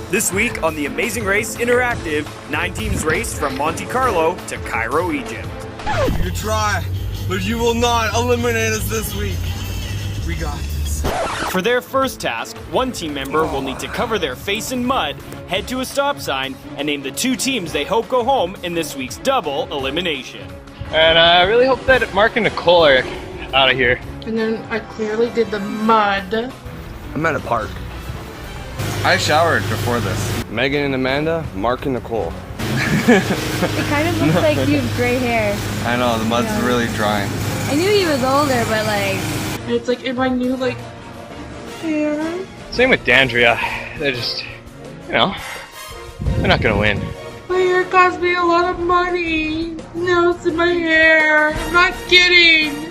This week on the Amazing Race Interactive, 9 teams race from Monte Carlo to Cairo, Egypt. You try, but you will not eliminate us this week. We got this. For their first task, one team member will need to cover their face in mud, head to a stop sign, and name the 2 teams they hope go home in this week's double elimination. And I really hope that Mark and Nicole are out of here. And then I clearly did the mud. I'm at a park. I showered before this. Megan and Amanda, Mark and Nicole. It kind of looks like you have gray hair. I know, the mud's really drying. I knew he was older, but like... And it's like in my new like hair. Same with Dandria. They're just, you know, they're not gonna win. My hair cost me a lot of money. Now it's in my hair. I'm not kidding.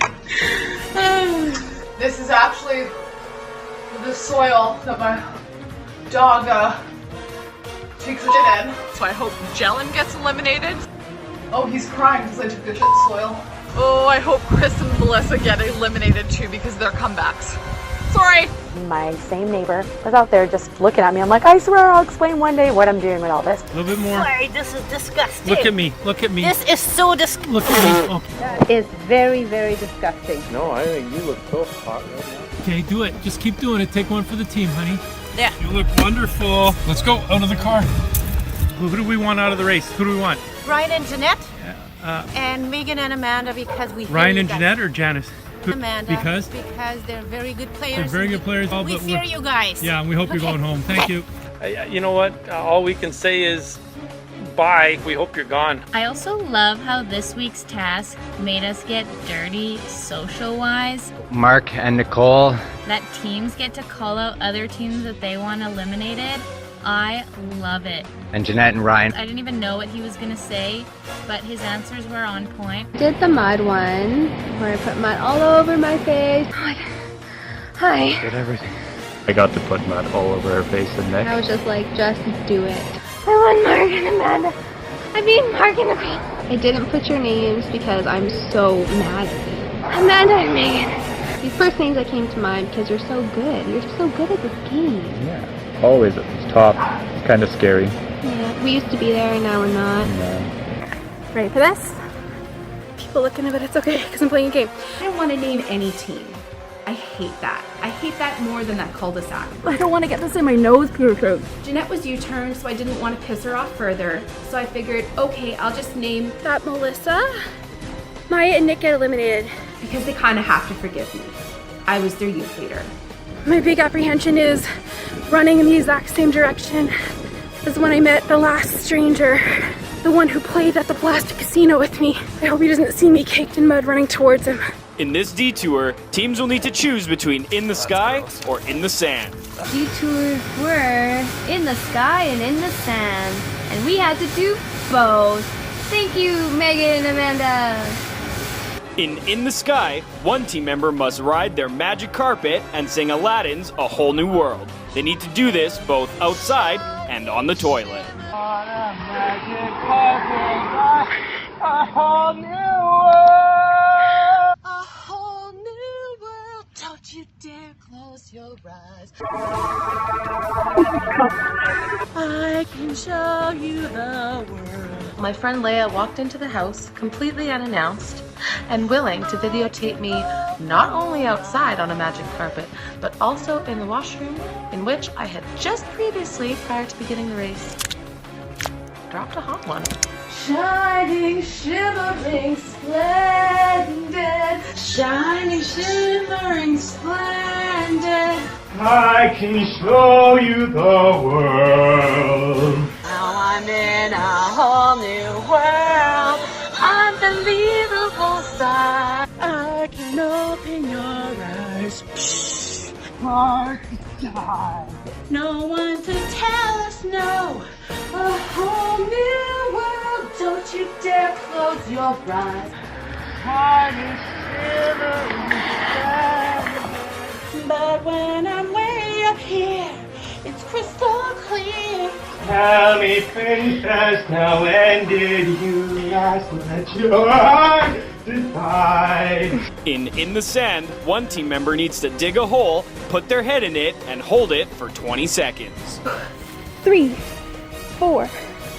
This is actually the soil that my dog takes a shit in. So I hope Jelen gets eliminated. Oh, he's crying because I took the shit soil. Oh, I hope Chris and Melissa get eliminated too because of their comebacks. Sorry. My same neighbor was out there just looking at me. I'm like, I swear I'll explain one day what I'm doing with all this. A little bit more. Sorry, this is disgusting. Look at me. Look at me. This is so disgusting. Look at me. Okay. That is very, very disgusting. No, I think you look so hot right now. Okay, do it. Just keep doing it. Take one for the team, honey. Yeah. You look wonderful. Let's go out of the car. Who do we want out of the race? Who do we want? Ryan and Jeanette. And Megan and Amanda because we Ryan and Jeanette or Janice? Amanda. Because they're very good players. they're very good players. We fear you guys. Yeah, and we hope you're going home. Thank you. You know what? All we can say is bye. We hope you're gone. I also love how this week's task made us get dirty social-wise. Mark and Nicole. That teams get to call out other teams that they want eliminated. I love it. And Jeanette and Ryan. I didn't even know what he was gonna say, but his answers were on point. Did the mud one, where I put mud all over my face. Hi. Did everything. I got to put mud all over her face and neck. I was just like, just do it. I want Mark and Amanda. I mean Mark and Nicole. I didn't put your names because I'm so mad at you. Amanda and Megan. These first names that came to mind because you're so good. You're so good at this game. Yeah. Always at the top. It's kind of scary. Yeah, we used to be there and now we're not. No. Ready for this? People looking at it, it's okay because I'm playing a game. I don't want to name any team. I hate that. I hate that more than that cul-de-sac. I don't want to get this in my nose, Peter. Jeanette was U-turned, so I didn't want to piss her off further. So I figured, okay, I'll just name That Melissa, Maya, and Nick get eliminated. because they kind of have to forgive me. I was their youth leader. My big apprehension is running in the exact same direction as when I met the last stranger, the one who played at the plastic casino with me. I hope he doesn't see me caked in mud running towards him. In this detour, teams will need to choose between in the sky or in the sand. Detours were in the sky and in the sand, and we had to do both. Thank you, Megan and Amanda. In the Sky, one team member must ride their magic carpet and sing Aladdin's A Whole New World. They need to do this both outside and on the toilet. On a magic carpet, a whole new world. A whole new world. Don't you dare close your eyes. I can show you the world. My friend Leia walked into the house completely unannounced and willing to videotape me not only outside on a magic carpet, but also in the washroom in which I had just previously, prior to beginning the race, dropped a hot one. Shining, shimmering, splendid. Shining, shimmering, splendid. I can show you the world. Now I'm in a whole new world. Unbelievable sight. I can open your eyes. No one to tell us no. A whole new world. Don't you dare close your eyes. But when I'm way up here, it's crystal clear. Tell me, princess, now when did you last let your heart decide? In the sand, one team member needs to dig a hole, put their head in it, and hold it for 20 seconds. 3, 4.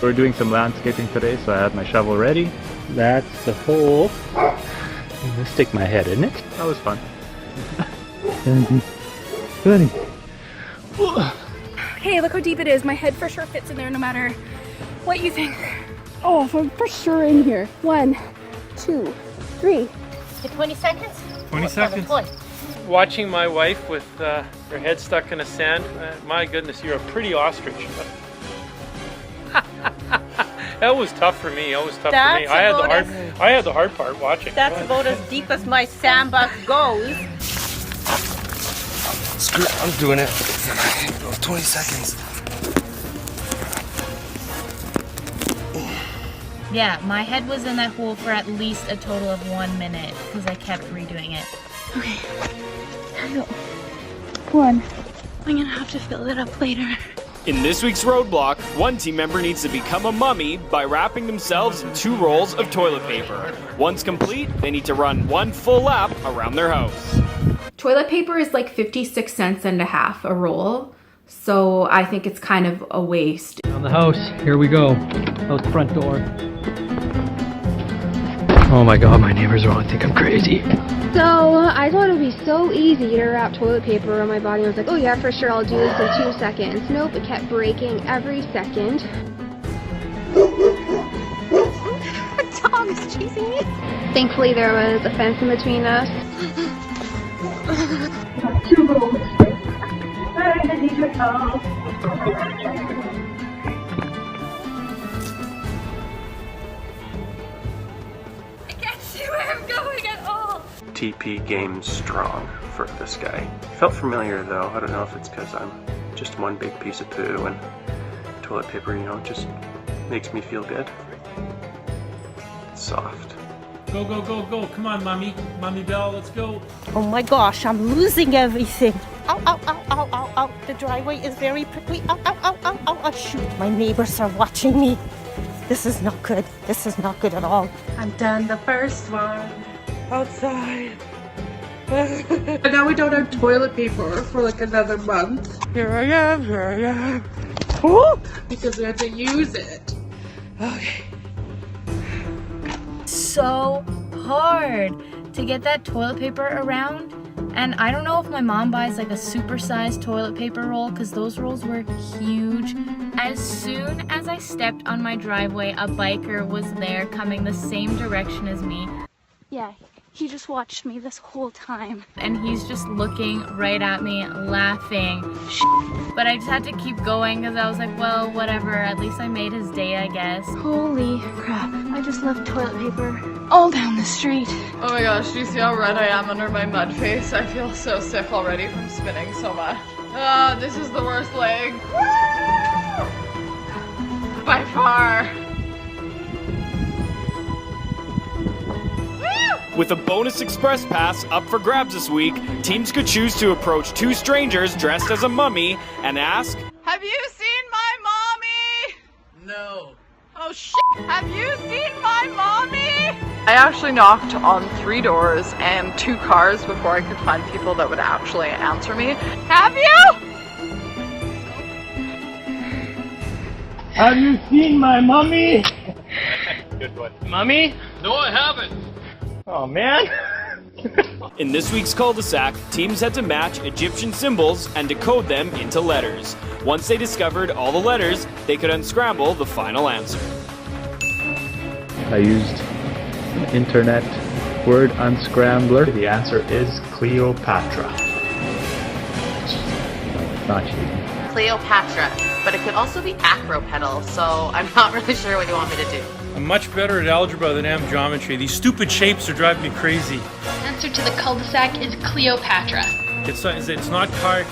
We're doing some landscaping today, so I had my shovel ready. That's the hole. I'm gonna stick my head in it. That was fun. 70, 20. Okay, look how deep it is. My head for sure fits in there no matter what you think. Oh, I'm for sure in here. 1, 2, 3. 20 seconds? 20 seconds. Watching my wife with her head stuck in the sand, my goodness, you're a pretty ostrich. That was tough for me. That was tough for me. I had the hard part watching. That's about as deep as my sandbox goes. Screw it, I'm doing it. 20 seconds. Yeah, my head was in that hole for at least a total of 1 minute because I kept redoing it. Okay, here we go. 1. I'm gonna have to fill it up later. In this week's roadblock, one team member needs to become a mummy by wrapping themselves in 2 rolls of toilet paper. Once complete, they need to run 1 full lap around their house. Toilet paper is like 56 cents and a half a roll, so I think it's kind of a waste. On the house, here we go. Out the front door. Oh my god, my neighbors are gonna think I'm crazy. So I thought it would be so easy to wrap toilet paper around my body. I was like, oh yeah, for sure, I'll do this in 2 seconds. Nope, it kept breaking every second. The dog is chasing me. Thankfully, there was a fence in between us. 2 rolls. I need your help. I can't see where I'm going at all. TP game strong for this guy. Felt familiar though. I don't know if it's because I'm just one big piece of poo and toilet paper, you know, just makes me feel good. It's soft. Go, go, go, go. Come on, Mommy. Mommy Belle, let's go. Oh my gosh, I'm losing everything. Ow, ow, ow, ow, ow, ow. The driveway is very prickly. Ow, ow, ow, ow, ow, ow. Shoot, my neighbors are watching me. This is not good. This is not good at all. I'm done the first one. Outside. And now we don't have toilet paper for like another month. Here I am. Woo! Because we have to use it. Okay. So hard to get that toilet paper around, and I don't know if my mom buys like a supersized toilet paper roll because those rolls were huge. As soon as I stepped on my driveway, a biker was there coming the same direction as me. Yeah, he just watched me this whole time. And he's just looking right at me, laughing. But I just had to keep going because I was like, well, whatever, at least I made his day, I guess. Holy crap, I just left toilet paper all down the street. Oh my gosh, do you see how red I am under my mud face? I feel so sick already from spinning so much. This is the worst leg. Woo! By far. With a bonus express pass up for grabs this week, teams could choose to approach 2 strangers dressed as a mummy and ask, Have you seen my mommy? No. Oh shit! Have you seen my mommy? I actually knocked on 3 doors and 2 cars before I could find people that would actually answer me. Have you? Have you seen my mummy? Good one. Mummy? No, I haven't. Oh man. In this week's cul-de-sac, teams had to match Egyptian symbols and decode them into letters. Once they discovered all the letters, they could unscramble the final answer. I used an internet word unscrambler. The answer is Cleopatra. Not cheating. Cleopatra, but it could also be acropedal, so I'm not really sure what you want me to do. I'm much better at algebra than I am geometry. These stupid shapes are driving me crazy. Answer to the cul-de-sac is Cleopatra. It's not car.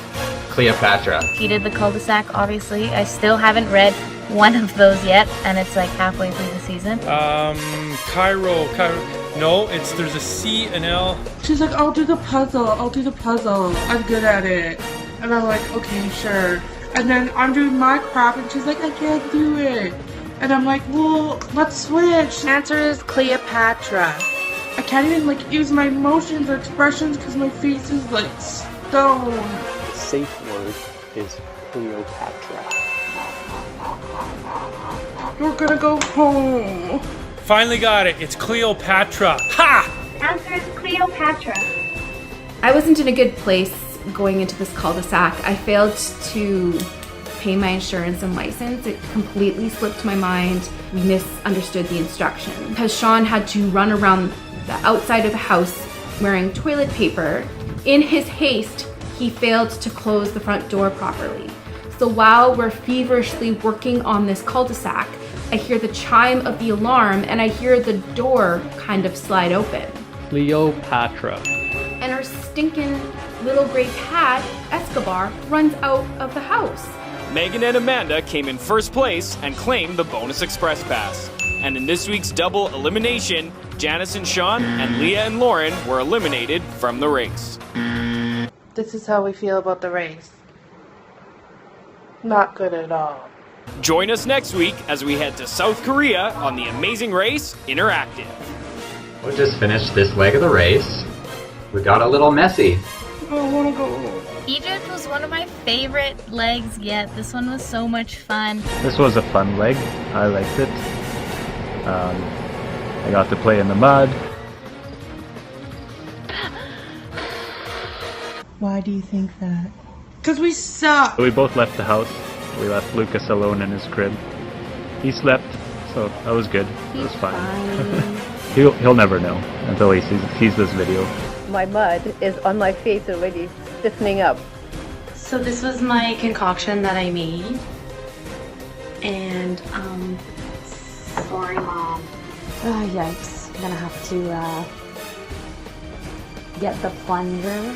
Cleopatra. He did the cul-de-sac, obviously. I still haven't read one of those yet, and it's like halfway through the season. Cairo. No, there's a C, an L. She's like, I'll do the puzzle. I'm good at it. And I'm like, okay, sure. And then I'm doing my crap, and she's like, I can't do it. And I'm like, well, let's switch. Answer is Cleopatra. I can't even like use my emotions or expressions because my face is like stone. The safe word is Cleopatra. We're gonna go home. Finally got it. It's Cleopatra. Ha! Answer is Cleopatra. I wasn't in a good place going into this cul-de-sac. I failed to pay my insurance and license. It completely slipped my mind. We misunderstood the instruction because Sean had to run around the outside of the house wearing toilet paper. In his haste, he failed to close the front door properly. So while we're feverishly working on this cul-de-sac, I hear the chime of the alarm and I hear the door kind of slide open. Cleopatra. And our stinking little gray cat, Escobar, runs out of the house. Megan and Amanda came in first place and claimed the bonus express pass. And in this week's double elimination, Janice and Sean and Leah and Lauren were eliminated from the race. This is how we feel about the race. Not good at all. Join us next week as we head to South Korea on the Amazing Race Interactive. We just finished this leg of the race. We got a little messy. I wanna go home. Egypt was one of my favorite legs yet. This one was so much fun. This was a fun leg. I liked it. I got to play in the mud. Why do you think that? Because we suck. We both left the house. We left Lucas alone in his crib. He slept, so that was good. It was fine. He'll never know until he sees this video. My mud is on my face already, stiffening up. So this was my concoction that I made. And, sorry, Mom. Oh, yikes. I'm gonna have to, get the plunger.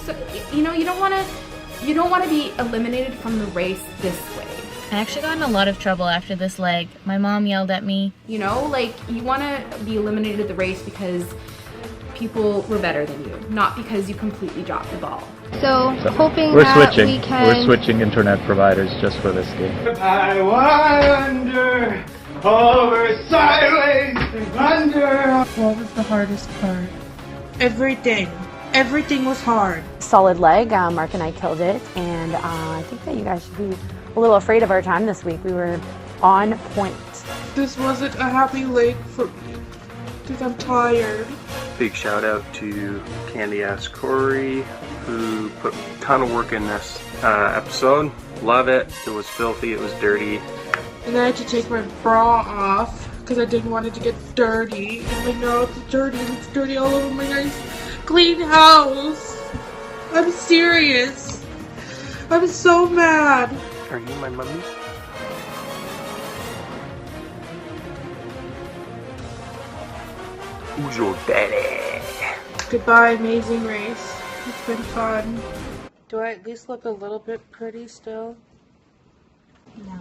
So, you know, you don't want to be eliminated from the race this way. I actually got in a lot of trouble after this leg. My mom yelled at me. You know, like, you want to be eliminated the race because people were better than you, not because you completely dropped the ball. So hoping we're that switching. we can... We're switching internet providers just for this game. I wonder over sideways and under. What was the hardest part? Everything. Everything was hard. Solid leg. Mark and I killed it, and I think that you guys should be a little afraid of our time this week. We were on point. This wasn't a happy leg for me because I'm tired. Big shout out to Candy Ass Cory, who put a ton of work in this episode. Love it. It was filthy. It was dirty. And I had to take my bra off because I didn't want it to get dirty. And like now it's dirty and it's dirty all over my nice clean house. I'm serious. I'm so mad. Are you my mummy? Who's your daddy? Goodbye, Amazing Race. It's been fun. Do I at least look a little bit pretty still? No.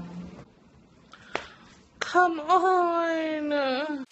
Come on.